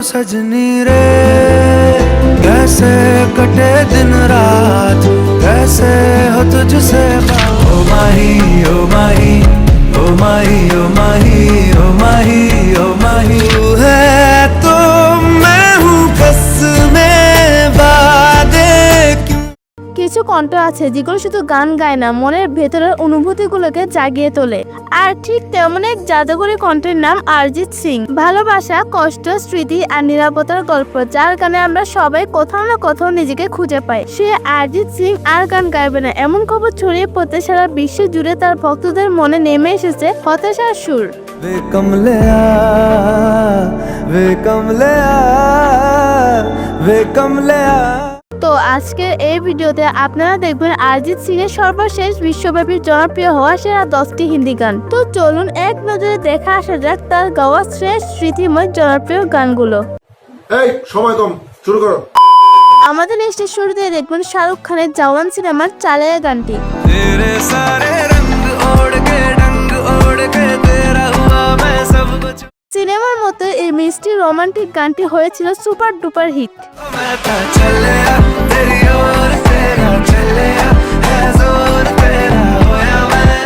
सजनी रे कैसे कटे दिन रात कैसे हो तुझसे ओ माही ओ माही ओ माही ओ माही ओ माही ओ माही तू है तो मैं हूँ कसमें वादे কিছু কণ্ঠ আছে যেগুলো শুধু গান গায় না, মনের ভেতরের অনুভূতিগুলোকে জাগিয়ে তোলে। আর ঠিক তেমন এক জাদুকরী কণ্ঠের নাম অরিজিৎ সিং। ভালোবাসা, কষ্ট, স্মৃতি আর নিরাপত্তার গল্প, যার গানে আমরা সবাই কোথাও না কোথাও নিজেকে খুঁজে পাই। সে অরিজিৎ সিং আর গান গাইবে না এমন খবর ছড়িয়ে পড়তে সারা বিশ্ব জুড়ে তার ভক্তদের মনে নেমে এসেছে হতাশার সুর। वे कमलिया वे कमलिया वे कमलिया। তো আজকের এই ভিডিওতে আপনারা দেখবেন অরিজিৎ সিং এর সর্বশেষ বিশ্বব্যাপী জনপ্রিয় হওয়া সেরা 10টি হিন্দি গান। তো চলুন এক নজরে দেখা আসা যাক তার গাওয়া শ্রেষ্ঠ স্মৃতিময় জনপ্রিয় গানগুলো। এই সময় কম, শুরু করো। আমাদের লিস্টের শুরুতে দেখবেন শাহরুখ খানের জওয়ান সিনেমার চালেয়া গানটি। तेरे सारे रंग ओढ़ के डंग ओढ़ के तेरा हुआ मैं सब कुछ। সিনেমার মতো এই মিষ্টি রোমান্টিক গানটি হয়েছিল সুপার ডুপার হিট। मैं था चलिया तेरी ओर तेरा चलिया है जोर तेरा होया मैं।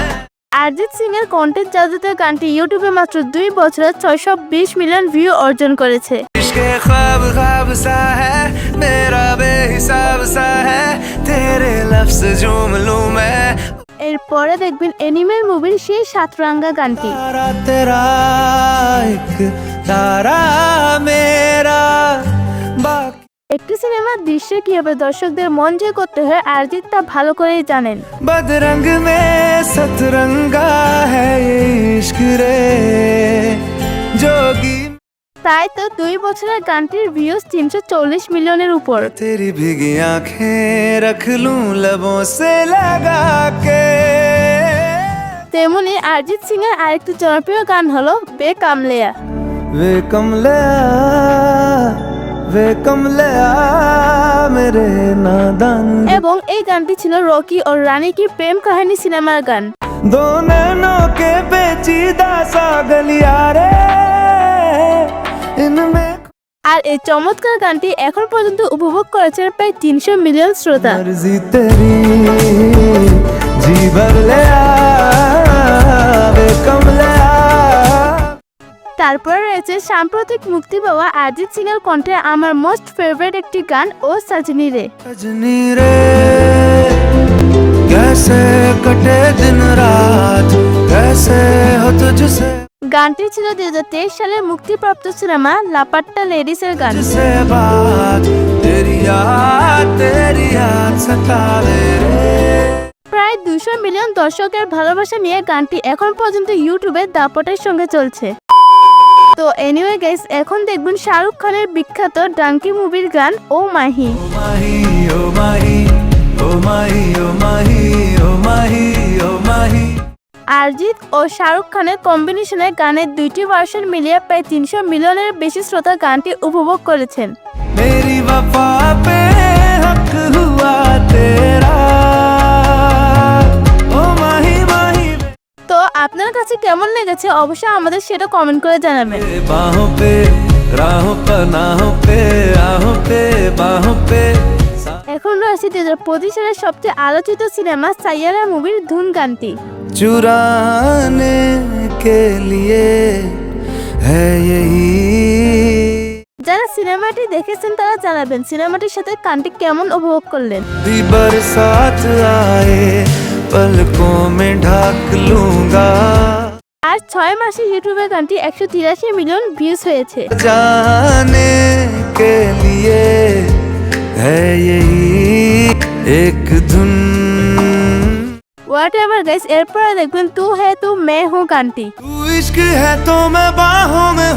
অরিজিৎ সিং এর কন্টেন্ট জাদুতে গানটি ইউটিউবে মাত্র 2 বছরে 620 মিলিয়ন ভিউ অর্জন করেছে। इश्क ख्वाब ख्वाब सा है मेरा बेहिसाब सा है तेरे लफ्ज झूम लूं मैं। এরপরে দেখবেন এনিমেল মুভির সেই সাতরঙ্গা গানটি। तारा तेरा एक तारा मेरा बाकी। একটি সিনেমার দৃশ্যে কিভাবে দর্শকদের মন জয় করতে হয় অরিজিৎ তা ভালো করেই জানেন। बदरंग में सतरंगा है ये इश्क रे जोगी। তাই তো 2 বছরের গানটির ভিউজ 340 মিলিয়নের উপর। तेरी भीगी आंखें रख लूं लबों से लगा के। তেমনি অরিজিৎ সিং এর আরেকটি জনপ্রিয় গান হলো বে কামলিয়া। वे कमलिया मेरे नादान। এবং এই গানটি ছিল রকি ও রানী কি প্রেম কাহিনী সিনেমার গান। दो नैनों के पेचीदा सा गलिया रे इनमें। আর এই চমৎকার গানটি এখন পর্যন্ত উপভোগ করেছেন প্রায় 300 মিলিয়ন শ্রোতা। मर्जी तेरी जी भर ले आ वे कमलिया। তারপরে রয়েছে সাম্প্রতিক মুক্তি পাওয়া অরিজিৎ সিং এর কণ্ঠে আমার মোস্ট ফেভারিট একটি গান ও সজনী রে। सजनी रे कैसे कटे दिन रात कैसे हो तुझसे গানটি ছিল 2023 সালে মুক্তিপ্রাপ্ত সিনেমা লাপাট্টা লেডিস এর গান। तुझसे बात तेरी याद सतावे रे। প্রায় 200 মিলিয়ন দর্শকের ভালোবাসা নিয়ে গানটি এখন পর্যন্ত ইউটিউবে দাপটের সঙ্গে চলছে। তো এনিওয়ে গাইস, এখন দেখবেন শাহরুখ খানের বিখ্যাত ডাঙ্কি মুভির গান ও মাহি। ओ माही ओ माही ओ माही ओ माही ओ माही ओ माही। অরিজিৎ ও শাহরুখ খানের কম্বিনেশনে গানের 2টি ভার্সন মিলিয়ে প্রায় 300 মিলিয়নের বেশি শ্রোতা গানটি উপভোগ করেছেন। मेरी वफा पे हक हुआ तेरा ओ माही माही। তো আপনার কাছে কেমন লেগেছে অবশ্যই আমাদের সেটা কমেন্ট করে জানাবেন। बाहों पे राहों पनाहों पे आहों पे बाहों पे। এখন রয়েছে 2025 সালের সবচেয়ে আলোচিত সিনেমা সাইয়ারা মুভির ধুন গানটি। चुराने के लिए है यही। যারা সিনেমাটি দেখেছেন তারা জানাবেন সিনেমাটির সাথে গানটি কেমন উপভোগ করলেন। भी बरसात आए पलकों में ढाक लूंगा আর 6 মাসে ইউটিউবে গানটি 183 মিলিয়ন ভিউজ হয়েছে। जाने के लिए है यही एक धुन। হোয়াট এভার গাইস, এরপরে দেখবেন তু হে তু মে হু গানটি। तू इश्क है तो मैं बाहों में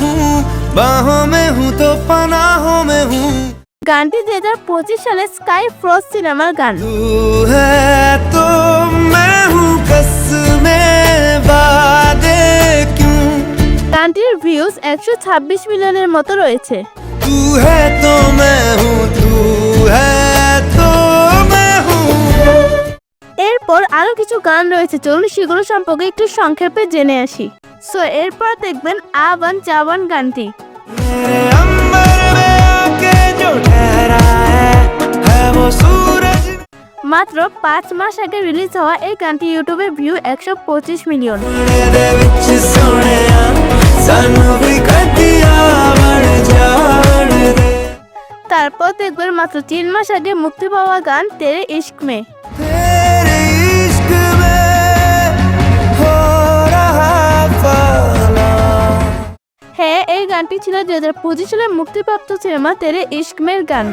हूँ तो पनाहों में हूँ। গানটি 2025 সালে স্কাই ফ্রস্ট সিনেমার গান। तू है तो मैं हूँ कसमें वादे क्यों। গানটির ভিউজ 126 মিলিয়নের মতো রয়েছে। तू है तो मैं हूँ तू है तो मैं हूँ। এরপর আরো কিছু গান রয়েছে, চলুন সেগুলো সম্পর্কে একটু সংক্ষেপে জেনে আসি। সো এরপর দেখবেন আবান জাওয়ান গানটি। मेरे अंबर মাত্র 5 মাস আগে রিলিজ হওয়া এই গানটি ইউটিউবে ভিউ 125 মিলিয়ন। তারপর দেখবেন মাত্র 3 মাস আগে মুক্তি পাওয়া গান তেরে ইश्क में। तेरे इश्क में हो रहा फाना। হ্যাঁ, এই গানটি ছিল 2025 সালে মুক্তিপ্রাপ্ত সিনেমা তেরে ইश्क में গান।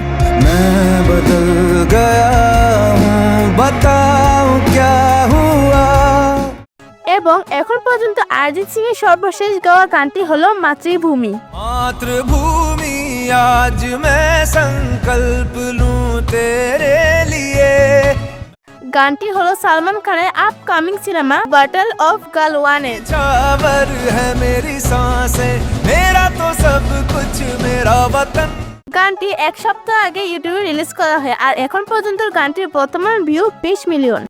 मैं बदल गया हूँ बताओ क्या हुआ। এবং এখন পর্যন্ত অরিজিৎ সিং এর সর্বশেষ গাওয়া গানটি হলো মাতৃভূমি। मातृभूमि आज मैं संकल्प लूं तेरे लिए। গানটি হলো সালমান খানের আপকামিং সিনেমা ব্যাটল অফ গালওয়ানের। छावर है मेरी सांसें मेरा तो सब कुछ मेरा वतन। গানটি 1 সপ্তাহ আগে ইউটিউবে রিলিজ করা হয় আর এখন পর্যন্ত গানটির বর্তমান ভিউ 20 মিলিয়ন।